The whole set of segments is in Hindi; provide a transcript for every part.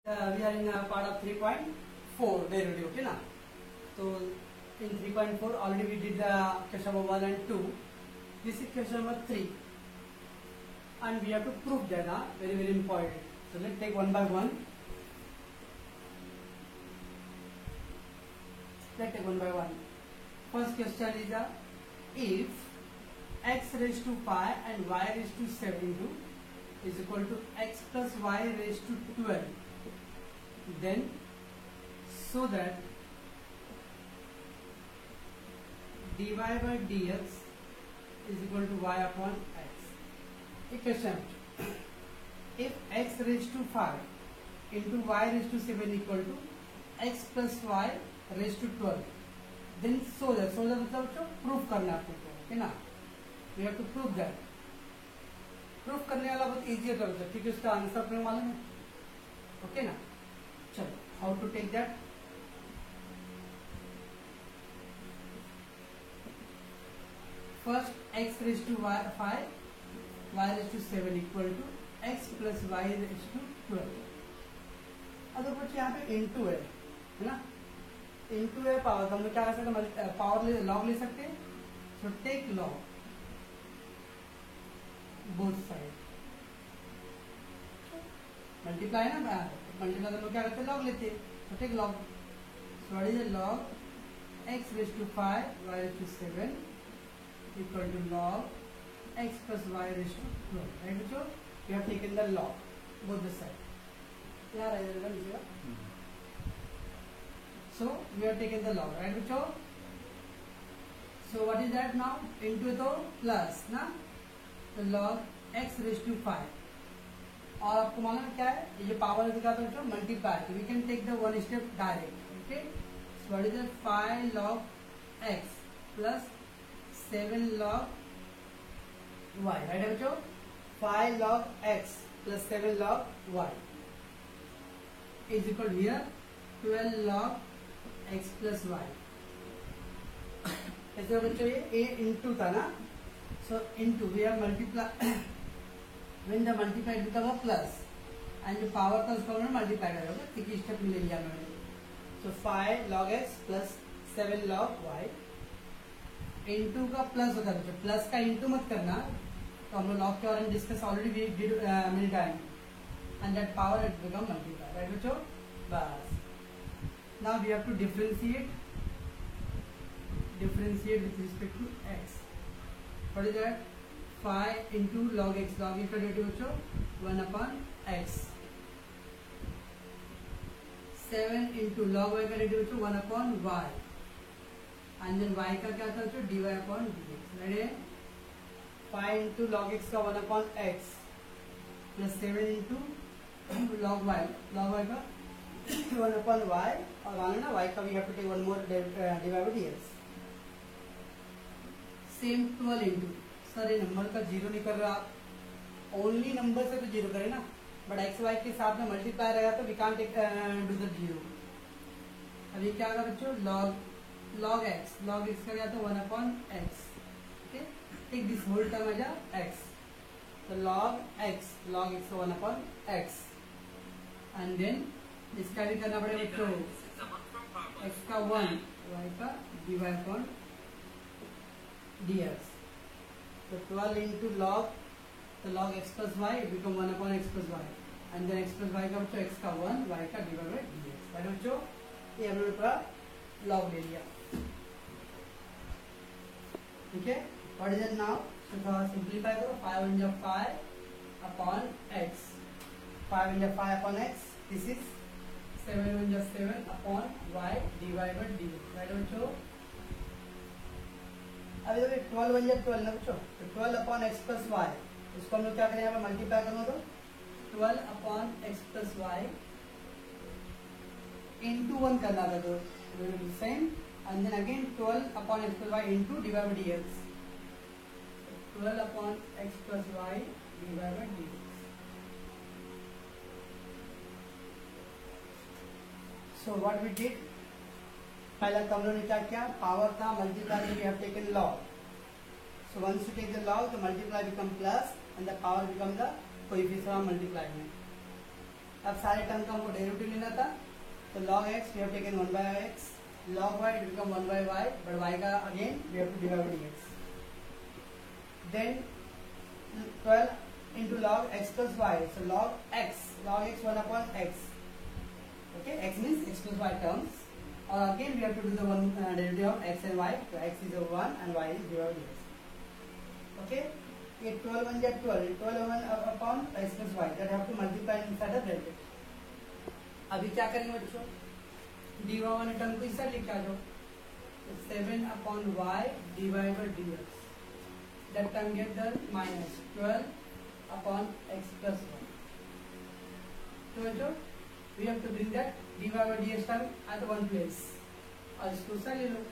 We are in part of 3.4 derivative, okay na? So in 3.4 already we did question number 1 and 2. This is question number 3, and we have to prove that, very very important. So let's take one by one. Let's take one by one. First question is if x raised to 5 and y raised to 7 is equal to x plus y raised to 12, then so that dy by dx is equal to y upon x. Equation: if x raised to 5 into y raised to 7 equal to x plus y raised to 12, then so that मतलब प्रूफ करना है आपको, है ना? We have to prove that. Proof करने वाला बहुत इजी है, क्योंकि उसका आंसर अपने मालूम है, ओके ना? चलो, how to take that? First x raise to 5, y raise to 7 equal to x plus y raise to 12. अगर कुछ यहाँ पे इनटू है ना? इनटू है पावर, हम लोग क्या कर सकते हैं? पावर लॉग ले सकते हैं. So take log both side. Multiply ना, मल्टीप्लाई हम लोग क्या करते हैं? लॉग लेते हैं. So take log. So what is log x raise to 5 y raise to 7 equal to log x plus y raise to 12. Right बच्चों? You have taken the log both the side. यहाँ रहेगा लीजिएगा. So we have taken the log, right बच्चों? So what is that now? Into तो plus ना, तो log x raised to 5. और आपको मालूम है क्या है? ये पावर दिखाता है बच्चों, multiply. So we can take the one step direct. Okay? So what is that? 5 log x plus 7 log y. Right है बच्चों? 5 log x plus 7 log y is equal to here 12 log x plus y. ऐसे बच्चों ये a into था ना, so into we have multiply when the multiplied become a plus and जो power था उसको हमने multiply करा होगा. ठीक है, स्टेप ले लिया मैंने. so 5 log x plus 7 log y into का प्लस होता है बच्चों. प्लस का into मत करना, तो हम लोग log के बारे में discuss already we did many time and that power had become multiply. right बच्चों? बस. Now we have to differentiate with respect to x. What is that? 5 into log x. Log x का डेरिवेटिव बच्चों 1 upon x. 7 into log y का डेरिवेटिव बच्चों 1 upon y. And then y का क्या था बच्चों? dy upon dx. Ready? 5 into log x का 1 upon x plus 7 into log y. Log y का 1 upon y, और माना ना y का we have to take one more divided by dx. Same 12 into, sir ये नंबर का जीरो नहीं कर रहा आप, ओनली नंबर से तो जीरो करे ना, बट एक्स वाई के साथ में मल्टीप्लाई रहेगा तो we can't take do the zero. अभी क्या होगा बच्चों? log x का क्या था? 1 upon x. Okay, take this whole term as x. तो log x का 1 upon x, एंड देन इसका भी करना पड़ेगा बच्चों. x का 1, y का dy upon dx. तो 12 into log, तो log x plus y become 1 upon x plus y, and then x plus y का बच्चों x का 1, y का dy by dx. राइट बच्चों? ये हमने पूरा log ले लिया. ठीक है? What is it now? तो थोड़ा सिंप्लीफाई करो. 5 into 5 upon x. 5 into 5 upon x. This is 7 into 7 upon y dy by dx. Right बच्चों? अभी तो 12 बन जाए 12 ना बच्चों, तो 12 अपॉन एक्स प्लस वाई, इसको हम लोग क्या करें? यहाँ पे मल्टीप्लाई करूँगा तो 12 upon x plus y into 1 करना था, तो same, and then again 12 upon x plus y into d y by d x. 12 upon x plus y d y by d x. So what we did, पहला तो हम लोगों ने क्या किया? पावर था, multiply we have taken log. So once you take the log, the multiply become plus and the power become the coefficient of multiply में. अब सारे टर्म का हमको डेरिवेटिव लेना था, तो log x we have taken 1 by x, log y it become 1 by y, but y का again we have to divide by dx. Then 12 into log x plus y, so log x 1 upon x. Okay, x means x plus y terms, or again we have to do the one derivative of x and y, so x is 1 and y is divided by dx. Okay, ये 12 1 get 12 1 upon x plus y, that have to multiply inside the bracket. अभी क्या करेंगे बच्चों, dy वाले टर्म को इस साइड लेके आ जाओ, तो 7 upon y divided by dx, that term get the minus 12 upon x plus y. तो बच्चों we have to bring that dy by dx term at one place, और इसको साइड ले लो,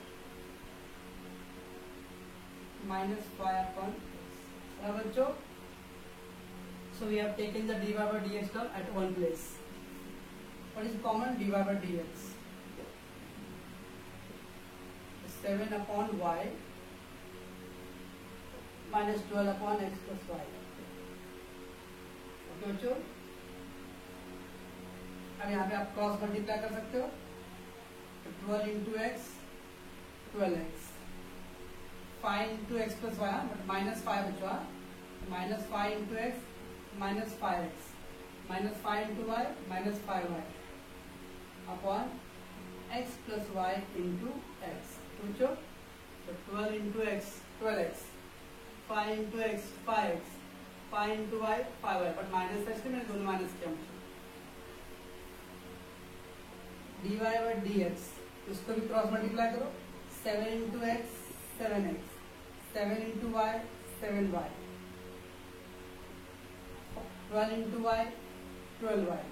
minus 5 upon x. अब बच्चों so we have taken the dy by dx term at one place. What is common? dy by dx, 7 upon y minus 12 upon x plus y. Okay बच्चों, अब यहाँ पे आप क्रॉस मल्टीप्लाई कर सकते हो, तो 12 into x 12x, 5 into x plus y, but minus 5 बचा, minus 5 into x minus 5x, minus 5 into y minus 5y upon x plus y into x. तो 12 into x 12x, 5 into x 5x, 5 into y 5y, but minus x के मैंने दोनों माइनस किया. dy by dx, इसको भी क्रॉस मल्टीप्लाई करो, 7 into x 7x, 7 into y 7y, 12 into y 12y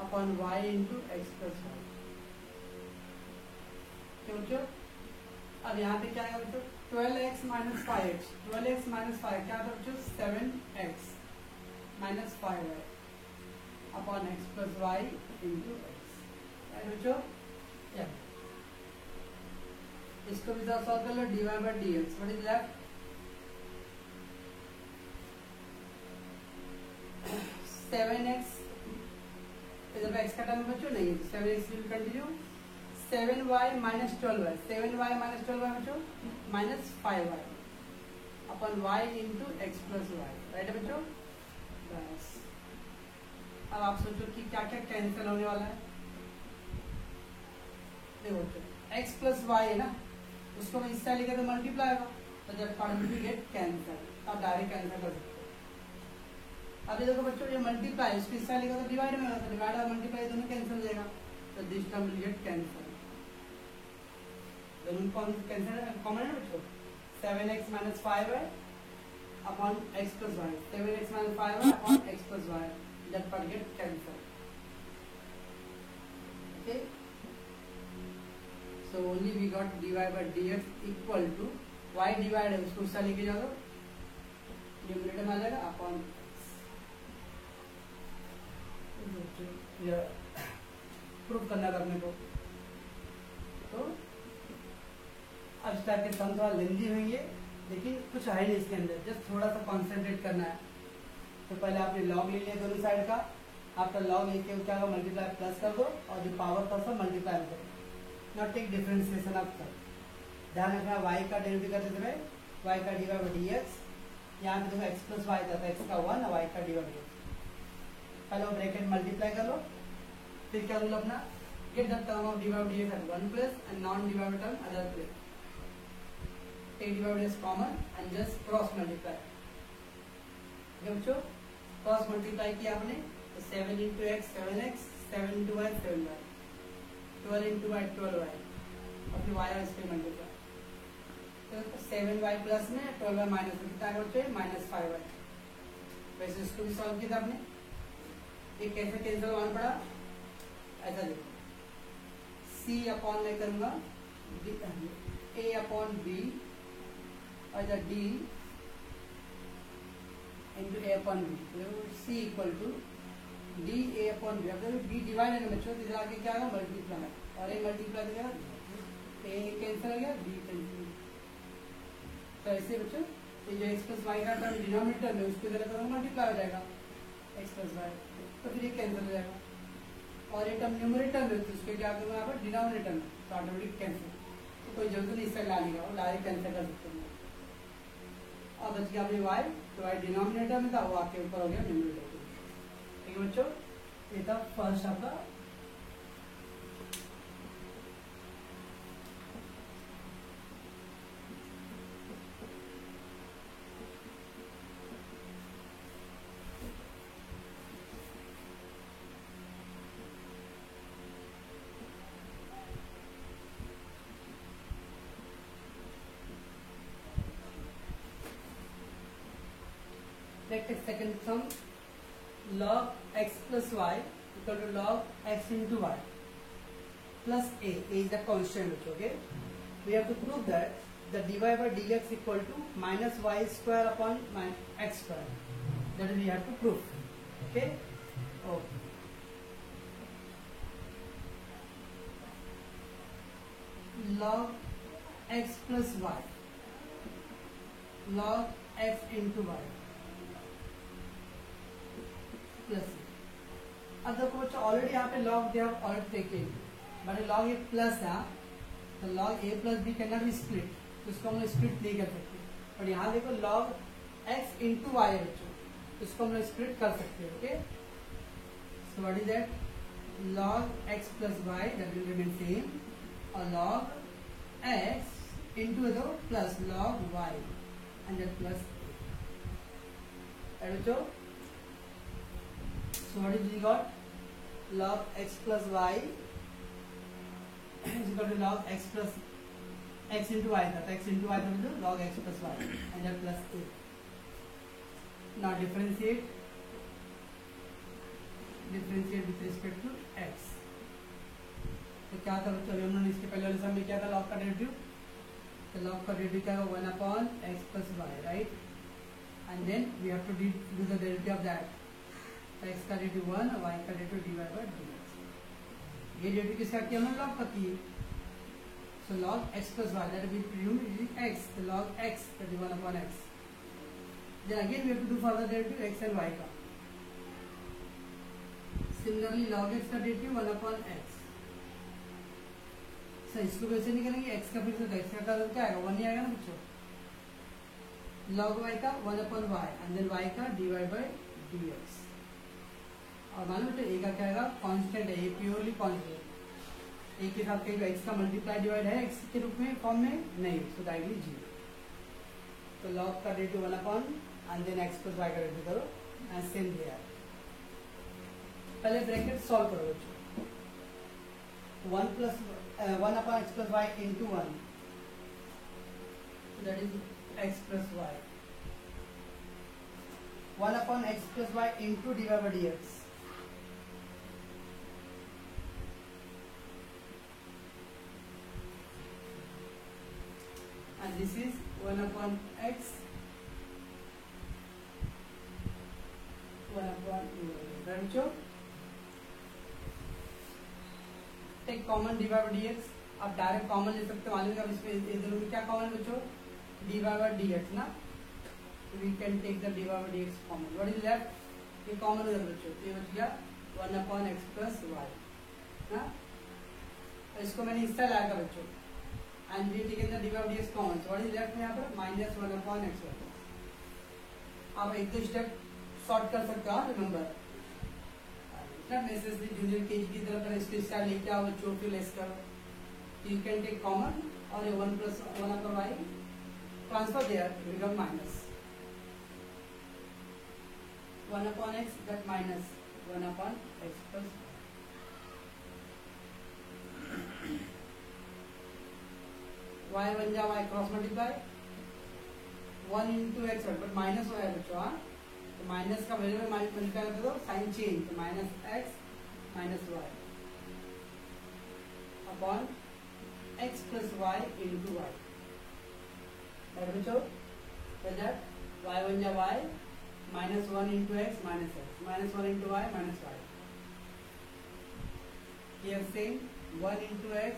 upon y into x plus y. बच्चों अब यहाँ पे क्या है बच्चों, 12x minus 5x, 12x minus 5 क्या था बच्चों, 7x minus 5y upon x plus y into x. बच्चों इसको भी सॉल्व कर लो, dy by dx, what is left, 7x, इधर पे x का टर्म बच्चों नहीं है, 7x will continue, 7y minus 12y, 7y minus 12y बच्चों minus 5y upon y into x plus y. Right है बच्चों, बस. अब आप सोचो कि क्या क्या कैंसिल होने वाला है. देखो बच्चों x प्लस वाई है ना, उसको मैं इस साइड लेकर तो मल्टीप्लाई होगा, तो जब पार्ट में गेट कैंसिल, आप डायरेक्ट कैंसिल कर सकते हो. अब देखो बच्चों ये मल्टीप्लाई, इसको इस साइड लेकर तो डिवाइड में होगा, तो डिवाइड और मल्टीप्लाई दोनों कैंसिल हो जाएगा, तो this term will get cancel. दोनों कैंसिल कॉमन है बच्चों, 7x minus 5y upon x plus y, 7x minus 5y upon x plus y, that part get cancelled. Okay, so only we got dy by dx equal to y divided है, उसको उससे लेके जाओ, न्यूमरेटर में आ जाएगा अपॉन प्रूफ करना था अपने को. तो अब इस टाइप के सम थोड़ा लेंदी होंगे, लेकिन कुछ है नहीं इसके अंदर, जस्ट थोड़ा सा कॉन्सेंट्रेट करना है. तो पहले आपने लॉग ले लिया दोनों साइड का, आपका लॉग लेके क्या होगा, मल्टीप्लाई प्लस कर दो, और जो पावर था सब मल्टीप्लाई करो, नॉट टेक डिफरेंशिएशन ऑफ सब. ध्यान रखना y का डेरिवेटिव करते समय y का dy by dx, यहाँ पे देखो x प्लस वाई था, x का 1 y का dy by dx, पहले वो ब्रैकेट मल्टीप्लाई कर लो, फिर क्या रूल अपना, get the term of dy by dx at one place and non dy by term other place, take dy by dx common and just cross multiply. बच्चों क्रॉस मल्टीप्लाई किया आपने, तो 7 into x 7x, 7 into y 7y, 12 into y 12y, और फिर वाई इस पे मल्टीप्लाई, तो 7y प्लस में 12y माइनस में कितना बच्चों माइनस 5y. वैसे इसको भी सॉल्व किया था आपने, ये कैसे कैंसिल होना पड़ा, ऐसा देखो, c अपॉन मैं करूंगा a अपॉन b और d into a upon b, तो c equal to d a upon b. अगर b डिवाइड है ना बच्चों, तो इधर आगे क्या आएगा, मल्टीप्लाई, और a मल्टीप्लाई देगा, a कैंसिल हो गया, b कैंसिल. तो ऐसे बच्चों ये जो x प्लस वाई का टर्म डिनोमिनेटर में, उसको इधर करूँगा मल्टीप्लाई हो जाएगा, एक्स प्लस वाई, तो फिर ये कैंसिल हो जाएगा। और ये टर्म न्यूमरेटर में, तो इसको क्या करूँगा यहाँ पर डिनोमिनेटर में, तो ऑटोमेटिक कैंसिल, तो कोई जरूरत नहीं इससे लाने का, वो डायरेक्ट कैंसिल कर सकते हैं। और बच गया अपनी वाई, तो वाई डिनोमिनेटर में था, वो आपके ऊपर हो गया न्यूमरेटर में। ठीक है बच्चों, ये था फर्स्ट आपका Let us second sum. Log x plus y equal to log x into y plus a. A is the constant. Okay. We have to prove that the dy by dx equal to minus y square upon x square. That we have to prove. Okay. Okay. Log x plus y. Log x into y. Plus, अब देखो बच्चों ऑलरेडी यहाँ पे log they have already taken, but log a plus है, तो log a plus b can not be split, तो इसको हम लोग स्प्लिट नहीं कर सकते। और यहाँ देखो लॉग एक्स इंटू वाई है बच्चों, तो इसको हम लोग स्प्लिट कर सकते हैं। Okay, so what is that, log x plus y that will remain same, और लॉग एक्स इंटू दो plus log y and that plus बच्चों। So what is we got? Log x plus y is equal to log x plus x into y था, तो x into y था तो log x plus y and then plus a. Now differentiate with respect to x. तो क्या था बच्चों, हमने इसके पहले वाले सम में क्या था log का डेरिवेटिव, तो log का डेरिवेटिव क्या होगा 1 upon x plus y, right? And then we have to do the derivative of that. X का डेरिवेटिव 1 और वाई का डेरिवेटिव dy by dx। ये डेरिवेटिव किसका किया हमने, लॉग का किए, so log x plus y that we presume is x, तो log x that is 1 upon x. Then again we have to do for the derivative x and y का। सिमिलरली लॉग एक्स का डेरिवेटिव 1 अपॉन एक्स। सर इसको वैसे नहीं करेंगे, एक्स का फिर से एक्स का क्या आएगा, 1 ही आएगा ना बच्चों। लॉग वाई का 1 upon y and then y का dy by dx। और मालूम है ए का क्या आएगा, कांस्टेंट है, ये प्योरली कांस्टेंट। ए के साथ कहीं एक्स का मल्टीप्लाई डिवाइड है एक्स के रूप में फॉर्म में नहीं, सो डायरेक्टली जीरो। तो लॉग का derivative 1 upon and then x plus y का डेरिवेटिव करो एंड सेम दिया है। पहले ब्रैकेट सॉल्व करो बच्चों, 1 upon x plus y into 1 that is x plus y, 1 upon x plus y into dy by dx, and this is 1 upon x 1 upon बच्चों। Take common dy by dx, आप डायरेक्ट कॉमन ले सकते हो, मालूम है इसमें इन दोनों में क्या कॉमन है बच्चों, dy by dx ना, we can take the dy by dx common. What is left? ये कॉमन हो जाएगा बच्चों, ये बच गया 1 upon x plus y ना, इसको मैंने इस तरह लाया था बच्चों, and we taken the dy by dx common. So what is left यहाँ पर minus 1 upon x y। आप एक दो स्टेप शॉर्ट कर सकते हो, रिमेंबर इतना नेसेसरी जूनियर केजी की तरफ पर इसके स्टाइल लेके आओ बच्चों, फिर लेस करो, you can take common और ये 1 plus 1 upon y transfer there to become minus 1 upon x, that minus 1 upon x plus y बन जा y cross multiply 1 into x, but minus हो है बच्चों, हाँ तो माइनस का वैल्यू में मल्टीप्लाई कर दो, साइन चेंज, तो माइनस x माइनस y अपॉन x plus y into y, बच्चों दैट y बन जा y minus 1 into x minus 1 into y minus y, here same 1 into x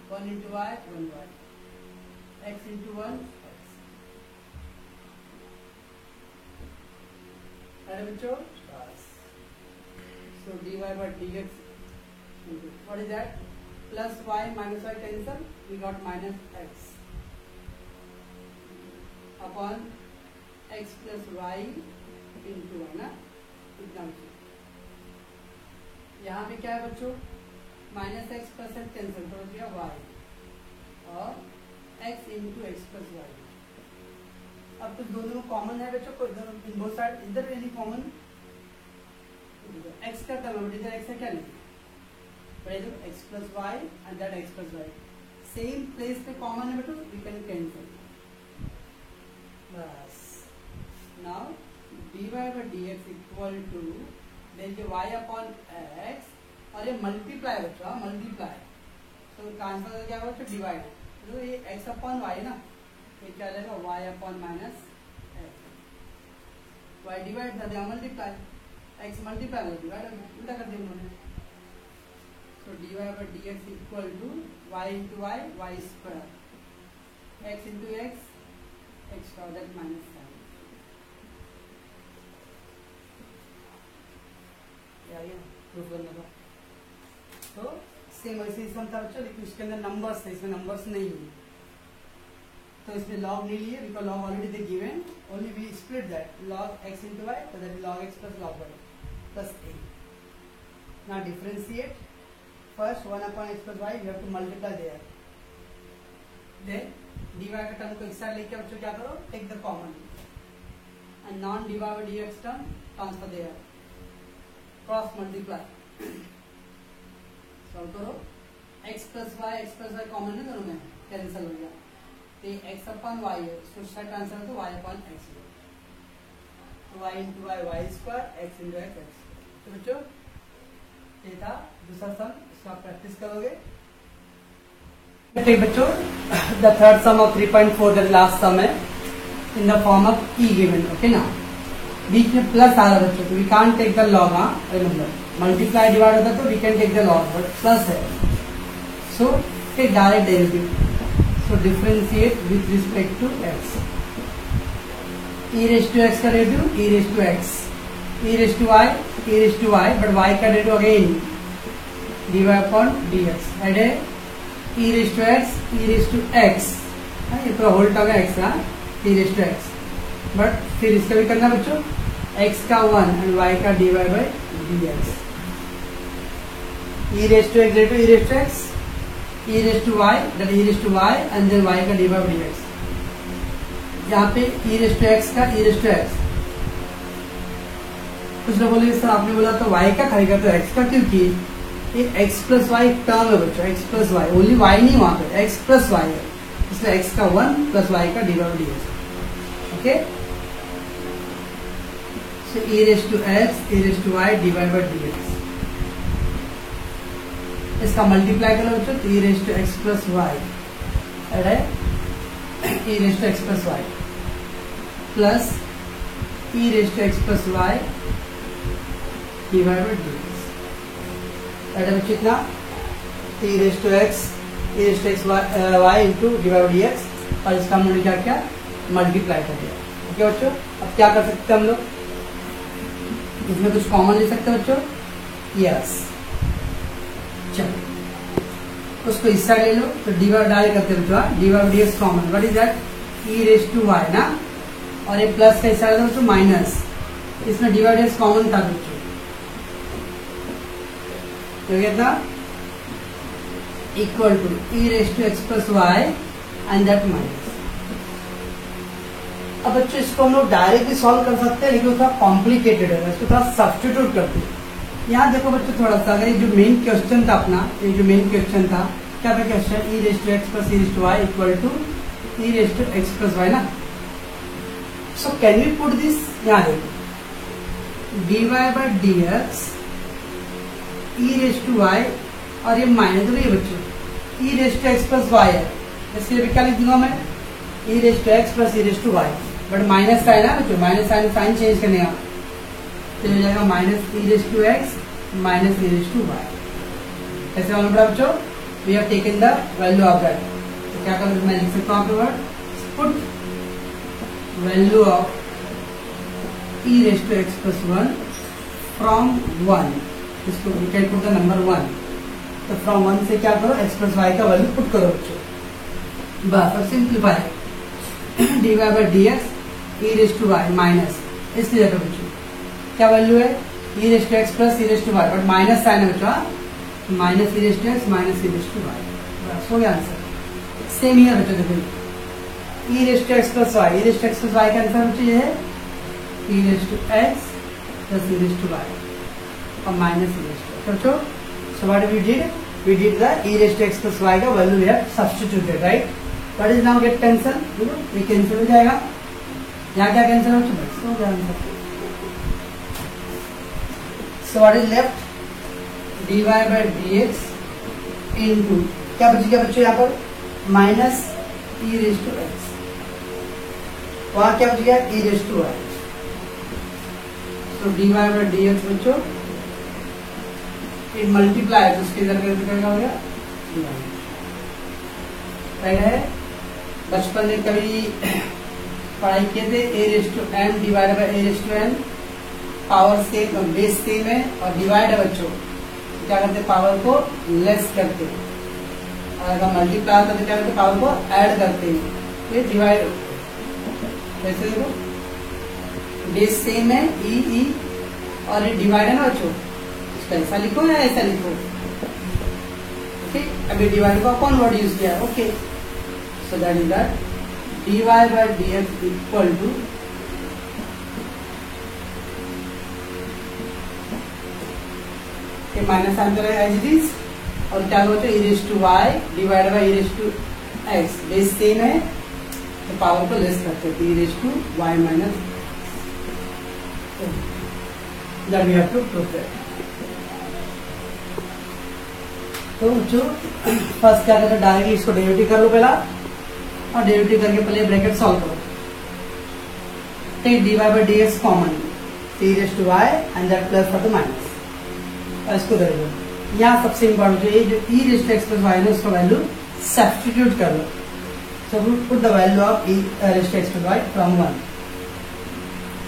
1 into y 1y, x into 1 x, है बच्चों plus, so dy by dx into what is that, plus y minus y cancel, we got minus x upon x plus y into y ना, इतना बच्चों। यहाँ पे क्या है बच्चों, minus x plus x cancel कर दिया y और x into x plus y. अब तो दोनों कॉमन है बच्चों, इन बोथ साइड, इधर एनी कॉमन, x का टर्म इधर x है क्या नहीं, x plus y and that x plus y same place पे कॉमन है बच्चों, वी कैन कैंसिल बस। Now dy by dx equal to देखिए y अपॉन x और ये मल्टीप्लाई बच्चों, मल्टीप्लाई, तो ट्रांसफर क्या होगा बच्चों, डिवाइड, तो ये x अपॉन y ना, ये क्या रहेगा y upon minus x, y divide कर दिया मल्टीप्लाई, x मल्टीप्लाई कर डिवाइड उल्टा कर दिया उन्होंने, तो dy by dx equal to y into y, y square, x into x, x का दैट माइनस साइन, प्रूफ करना था। तो सेम ऐसे ही था बच्चों, लेकिन उसके अंदर नंबर्स थे, इसमें नंबर्स नहीं है, तो इसमें लॉग नहीं लिए, because log already they given, only we split that log x into y, so that is log x plus log y plus a. Now differentiate, first 1 upon x plus y you have to multiply there, then dy का टर्म को एक साइड लेके बच्चों क्या करो, take the common and non dy by dx term transfer there, cross multiply, solve करो, x plus y कॉमन है दोनों में, कैंसिल हो गया, तो x अपॉन y है, उसको साइड ट्रांसफर तो y अपॉन x, तो y into y, y square, x into x, x. तो बच्चों ये था दूसरा सम, इसको आप प्रैक्टिस करोगे। बच्चों the third sum of 3.4 the last sum है in the form of e given, okay ना, बीच में प्लस आ रहा बच्चों, तो we can't take the log, हाँ रिमेंबर मल्टीप्लाई डिवाइड होता है तो we can take the log, but plus है, so take direct derivative, so differentiate with respect to x, e raised to x का derivative e raised to x, e raised to y, but y का derivative again dy upon dx, add है e raised to x, e raised to x, ये पूरा होल टर्म है x, e raised to x, but फिर इसका भी करना बच्चों, x का 1 एंड y का dy by dx, e raised to x derivative e raised to x, e raised to y, that e raised to y and then y का dy by dx, यहाँ पे e raised to x का e raised to x, कुछ लोग बोले सर आपने बोला तो y का खाएगा तो x का, क्योंकि ये x प्लस वाई टर्म है बच्चों, x plus y, only y नहीं वहां पे, x प्लस वाई है, इसलिए x का 1 प्लस y का dy by dx, okay, so e raised to x, e raised to y dy by dx, इसका मल्टीप्लाई करो बच्चों, तो e raised to x plus y, add है e raised to x plus y plus e raised to x plus y divide by dx, add है बच्चों इतना e raised to x, e raised to x y into divide by dx, और इसका हमने क्या मल्टीप्लाई कर दिया, ओके बच्चों। अब क्या कर सकते हैं हम लोग, इसमें कुछ कॉमन ले सकते हैं बच्चों, यस, चलो उसको इस साइड ले लो, तो डिवाइड डाल करते हैं divide dx common, what is that e raise to y ना, और ये प्लस का इस साइड लो तो माइनस, इसमें डिवाइड डीएक्स कॉमन था बच्चों, तो कितना equal to e raise to x plus y and that minus. अब बच्चों इसको हम लोग डायरेक्टली सॉल्व कर सकते हैं, लेकिन थोड़ा कॉम्प्लिकेटेड है, इसको थोड़ा सब्स्टिट्यूट करते हैं। यहाँ देखो बच्चों थोड़ा सा, अगर ये जो मेन क्वेश्चन था अपना, ये जो मेन क्वेश्चन था क्या था question, e raise to x plus e raise to y equal to e raise to x plus y ना, so can we put this, यहाँ देखो d y by d x e raise to y, और ये माइनस, तो ये बच्चों e raise to x plus y है, इसके लिए क्या लिख दूंगा मैं, e raise to x plus e raise to y, but minus sign है बच्चों, माइनस साइन चेंज करने का, तो हो जाएगा minus e raise to x minus e raise to y, ऐसे मालूम पड़ा बच्चों, we have taken the value of that, तो क्या कर मैं लिख सकता हूँ आपके word, put value of e raise to x plus 1 from 1, इसको you can put the number 1, तो फ्रॉम 1 से क्या करो एक्स प्लस वाई का वैल्यू पुट करो बच्चों, बस और simplify D y by d x e raise to y minus इसलिए देखो बच्चों क्या वैल्यू है e raise to x plus e raise to y, but minus sign है बच्चों, minus e raise to x minus e raise to y, बस हो गया आंसर। सेम ही है बच्चों देखो e raise to x plus y, e raise to x plus y का आंसर बच्चों ये है e raise to x plus e raise to y और माइनस ई रेस टू बच्चों। So what we did the e raised to x plus y का value we have substituted, right? What is now get cancel? ये कैंसिल हो जाएगा, यहाँ क्या कैंसिल हो चुका है, हो गया answer. So what is left? dy by dx into क्या बचेगा बच्चों यहाँ पर minus e raised to x, वहाँ क्या बचेगा e raised to y। So dy by dx बच्चों मल्टीप्लाई तो उसके इधर क्या हो गया राइट है। बचपन में कभी पढ़ाई किए थे a raise to m divide by a raise to n, power same base same है और डिवाइड है बच्चों क्या करते पावर को लेस करते, और अगर मल्टीप्लाई होता तो क्या करते पावर को ऐड करते हैं, ये डिवाइड वैसे देखो बेस सेम है ई और ये डिवाइड है ना बच्चों, ऐसा लिखो या ऐसा लिखो, ठीक। अभी डिवाइड को कौन वर्ड यूज किया, okay. So that is that dy by dx equal to minus answer है एज इट इज, और क्या होता है e raise to y divide by e raise to x, base same है तो पावर को लेस करते हैं, e raise to y minus that we have to prove that. तो जो फर्स्ट क्या करते डायरेक्टली इसको डेरिवेटिव कर लो पहला, और डेरिवेटिव करके पहले ब्रैकेट सॉल्व करो, take dy by dx common e raise to y and that plus for the minus, और इसको कर लो। यहाँ सबसे इम्पोर्टेंट जो ये जो e raise to x plus y है उसका वैल्यू सब्स्टिट्यूट कर लो, so put the value of e raise to x plus y from 1,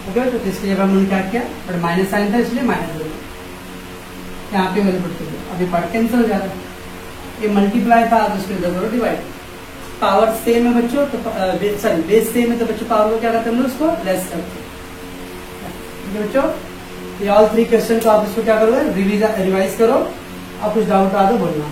okay. तो इसके लिए हमने क्या किया, बट माइनस साइन था इसलिए माइनस दो, यहाँ पे वैल्यू पुट कर दो, अभी पार्ट कैंसिल हो जा रहा है, ये मल्टीप्लाई था तो उसके लिए करो डिवाइड, पावर सेम है बच्चों तो सॉरी बेस सेम है तो बच्चों पावर को क्या करते हैं उसको लेस करते हैं बच्चों। ये ऑल 3 क्वेश्चन को आप इसको क्या करोगे रिवाइज करो, और कुछ डाउट आ तो बोलना।